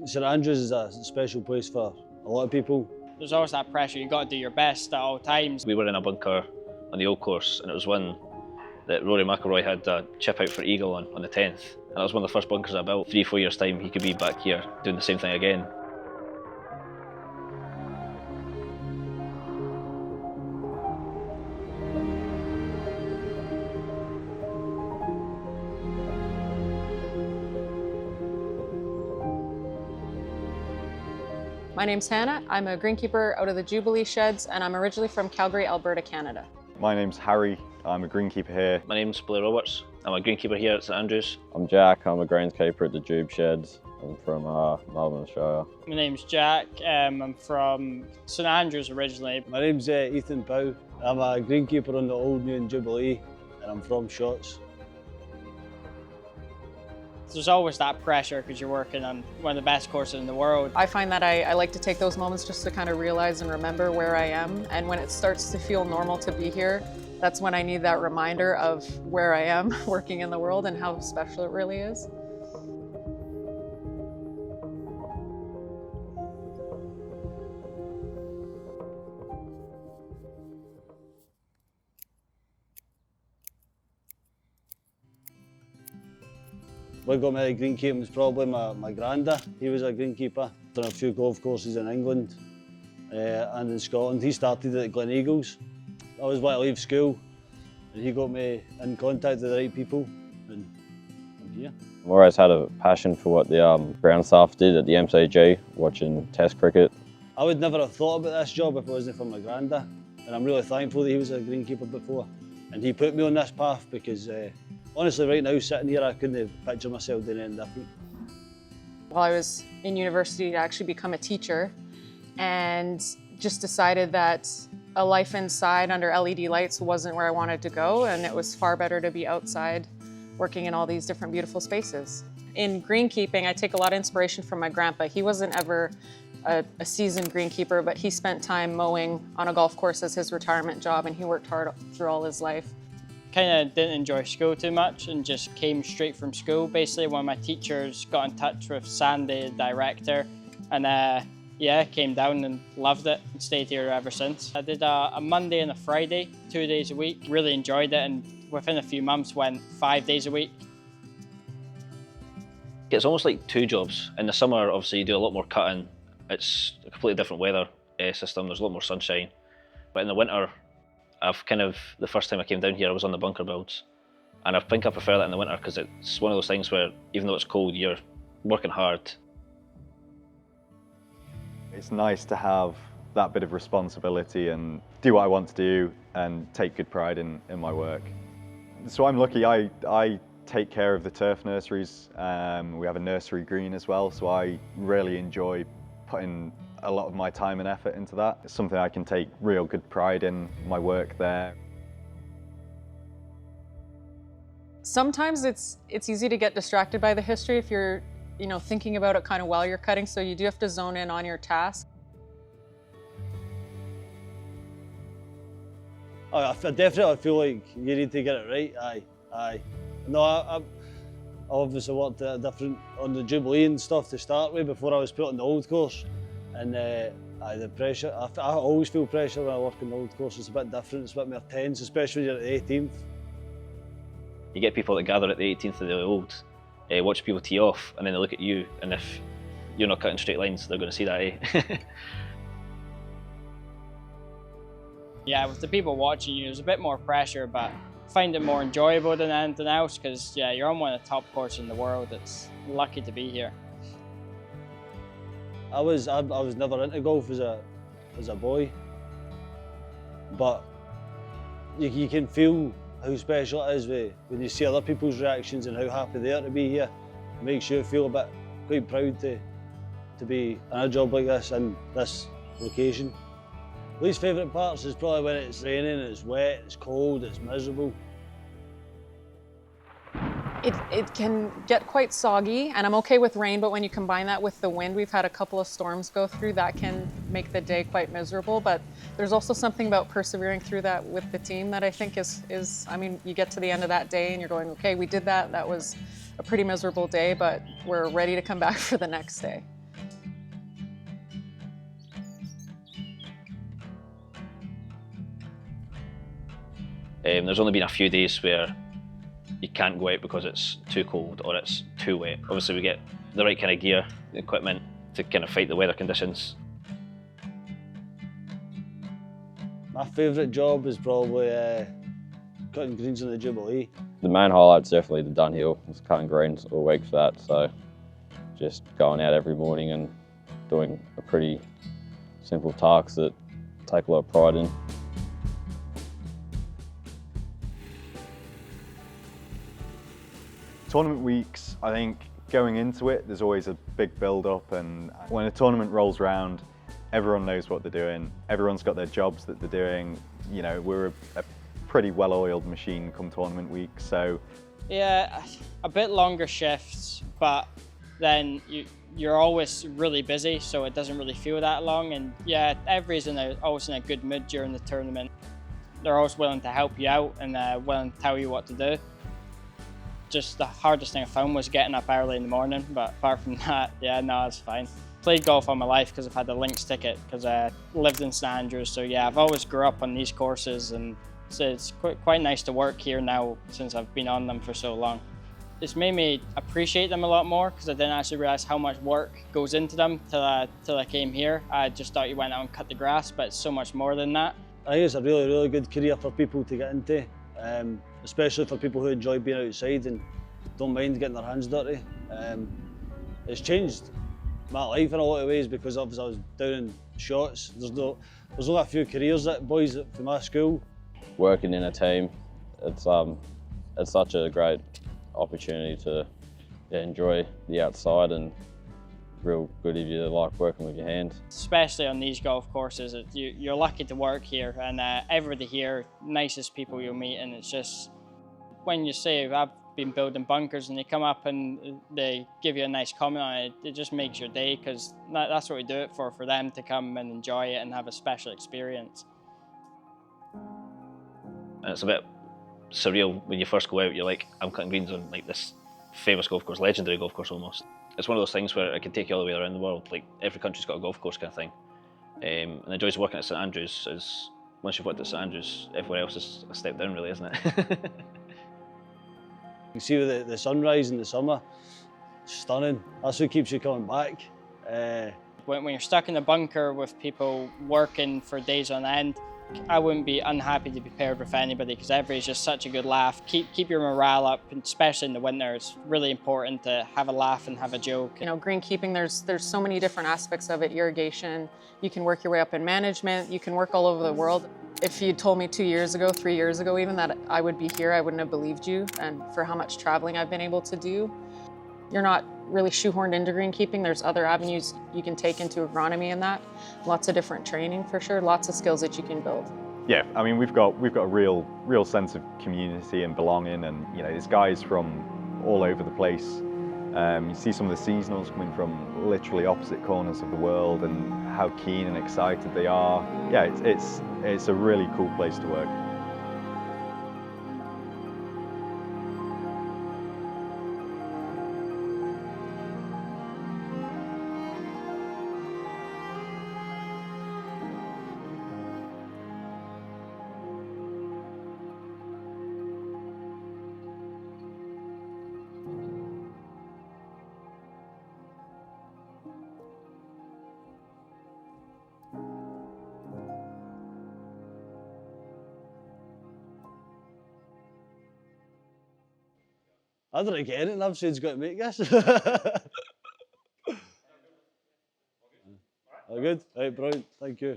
St Andrews is a special place for a lot of people. There's always that pressure, you've got to do your best at all times. We were in a bunker on the old course, and it was one that Rory McIlroy had a chip out for eagle on the 10th. And that was one of the first bunkers I built. 3-4 years time he could be back here doing the same thing again. My name's Hannah. I'm a greenkeeper out of the Jubilee Sheds, and I'm originally from Calgary, Alberta, Canada. My name's Harry. I'm a greenkeeper here. My name's Blair Roberts. I'm a greenkeeper here at St Andrews. I'm Jack. I'm a groundskeeper at the Jube Sheds. I'm from Melbourne, Australia. My name's Jack. I'm from St Andrews originally. My name's Ethan Pow. I'm a greenkeeper on the Old, New and Jubilee, and I'm from Shotts. There's always that pressure because you're working on one of the best courses in the world. I find that I like to take those moments just to kind of realize and remember where I am. And when it starts to feel normal to be here, that's when I need that reminder of where I am working in the world and how special it really is. What got me into greenkeeping was probably my granda. He was a greenkeeper. Done a few golf courses in England and in Scotland. He started at Glen Eagles. I was about to leave school and he got me in contact with the right people, and I'm here. I've always had a passion for what the ground staff did at the MCG, watching Test cricket. I would never have thought about this job if it wasn't for my granda, and I'm really thankful that he was a greenkeeper before. And he put me on this path because honestly, right now, sitting here, I couldn't picture myself doing anything different. While I was in university to actually become a teacher, and just decided that a life inside under LED lights wasn't where I wanted to go, and it was far better to be outside working in all these different beautiful spaces. In greenkeeping, I take a lot of inspiration from my grandpa. He wasn't ever a seasoned greenkeeper, but he spent time mowing on a golf course as his retirement job, and he worked hard through all his life. Kind of didn't enjoy school too much and just came straight from school. Basically, one of my teachers got in touch with Sandy, the director, and yeah, came down and loved it and stayed here ever since. I did a Monday and a Friday, 2 days a week. Really enjoyed it, and within a few months went 5 days a week. It's almost like two jobs. In the summer, obviously, you do a lot more cutting. It's a completely different weather system. There's a lot more sunshine. But in the winter, the first time I came down here, I was on the bunker builds. And I think I prefer that in the winter because it's one of those things where, even though it's cold, you're working hard. It's nice to have that bit of responsibility and do what I want to do and take good pride in my work. So I'm lucky, I take care of the turf nurseries. We have a nursery green as well, so I really enjoy putting a lot of my time and effort into that. It's something I can take real good pride in my work there. Sometimes it's easy to get distracted by the history if you're thinking about it kind of while you're cutting, so you do have to zone in on your task. I definitely feel like you need to get it right, aye. No, I obviously worked different on the Jubilee and stuff to start with before I was put on the old course. And the pressure, I always feel pressure when I work on the old course. It's a bit different, it's a bit more tense, especially when you're at the 18th. You get people that gather at the 18th of the old, watch people tee off, and then they look at you, and if you're not cutting straight lines, they're going to see that, eh? Yeah, with the people watching you, there's a bit more pressure, but I find it more enjoyable than anything else because, yeah, you're on one of the top courses in the world. It's lucky to be here. I was never into golf as a boy, but you can feel how special it is when you see other people's reactions and how happy they are to be here. It makes you feel a bit quite proud to be in a job like this in this location. Least favourite parts is probably when it's raining, it's wet, it's cold, it's miserable. It can get quite soggy, and I'm okay with rain, but when you combine that with the wind, we've had a couple of storms go through, that can make the day quite miserable. But there's also something about persevering through that with the team that I think is I mean, you get to the end of that day and you're going, okay, we did that. That was a pretty miserable day, but we're ready to come back for the next day. There's only been a few days where you can't go out because it's too cold or it's too wet. Obviously we get the right kind of gear, equipment to kind of fight the weather conditions. My favourite job is probably cutting greens on the Jubilee. The main highlight's definitely the Dunhill. It's cutting greens all week for that, so just going out every morning and doing a pretty simple tasks that take a lot of pride in. Tournament weeks, I think going into it, there's always a big build-up, and when a tournament rolls around, everyone knows what they're doing. Everyone's got their jobs that they're doing. You know, we're a pretty well-oiled machine come tournament week, so. Yeah, a bit longer shifts, but then you're always really busy, so it doesn't really feel that long. And yeah, everybody's always in a good mood during the tournament. They're always willing to help you out and willing to tell you what to do. Just the hardest thing I found was getting up early in the morning, but apart from that, yeah, no, it's fine. Played golf all my life because I've had the links ticket, because I lived in St Andrews, so yeah, I've always grew up on these courses, and so it's quite nice to work here now since I've been on them for so long. It's made me appreciate them a lot more because I didn't actually realise how much work goes into them till I came here. I just thought you went out and cut the grass, but it's so much more than that. I think it's a really, really good career for people to get into, especially for people who enjoy being outside and don't mind getting their hands dirty. It's changed my life in a lot of ways because obviously I was down in shots. There's only a few careers that boys from my school. Working in a team, it's such a great opportunity to enjoy the outside, and real good if you like working with your hands. Especially on these golf courses, you're lucky to work here, and everybody here, nicest people you'll meet, and it's just, when you say I've been building bunkers and they come up and they give you a nice comment on it, it just makes your day, because that's what we do it for them to come and enjoy it and have a special experience. And it's a bit surreal when you first go out, you're like, I'm cutting greens on like this famous golf course, legendary golf course almost. It's one of those things where it can take you all the way around the world, like every country's got a golf course kind of thing. And the joys of working at St Andrews is, once you've worked at St Andrews, everywhere else is a step down really, isn't it? You see the sunrise in the summer, stunning. That's what keeps you coming back. When you're stuck in a bunker with people working for days on end, I wouldn't be unhappy to be paired with anybody, because everybody's just such a good laugh. Keep your morale up, especially in the winter. It's really important to have a laugh and have a joke. You know, greenkeeping, there's so many different aspects of it. Irrigation, you can work your way up in management, you can work all over the world. If you told me 2 years ago, 3 years ago even, that I would be here, I wouldn't have believed you. And for how much traveling I've been able to do, you're not really shoehorned into greenkeeping. There's other avenues you can take into agronomy and that. Lots of different training for sure, lots of skills that you can build. Yeah, I mean, we've got a real sense of community and belonging, and you know, there's guys from all over the place. You see some of the seasonals coming from literally opposite corners of the world, and how keen and excited they are. Yeah, it's a really cool place to work. I don't get it, and I've said he's got to make this. All good? Right, brilliant, thank you.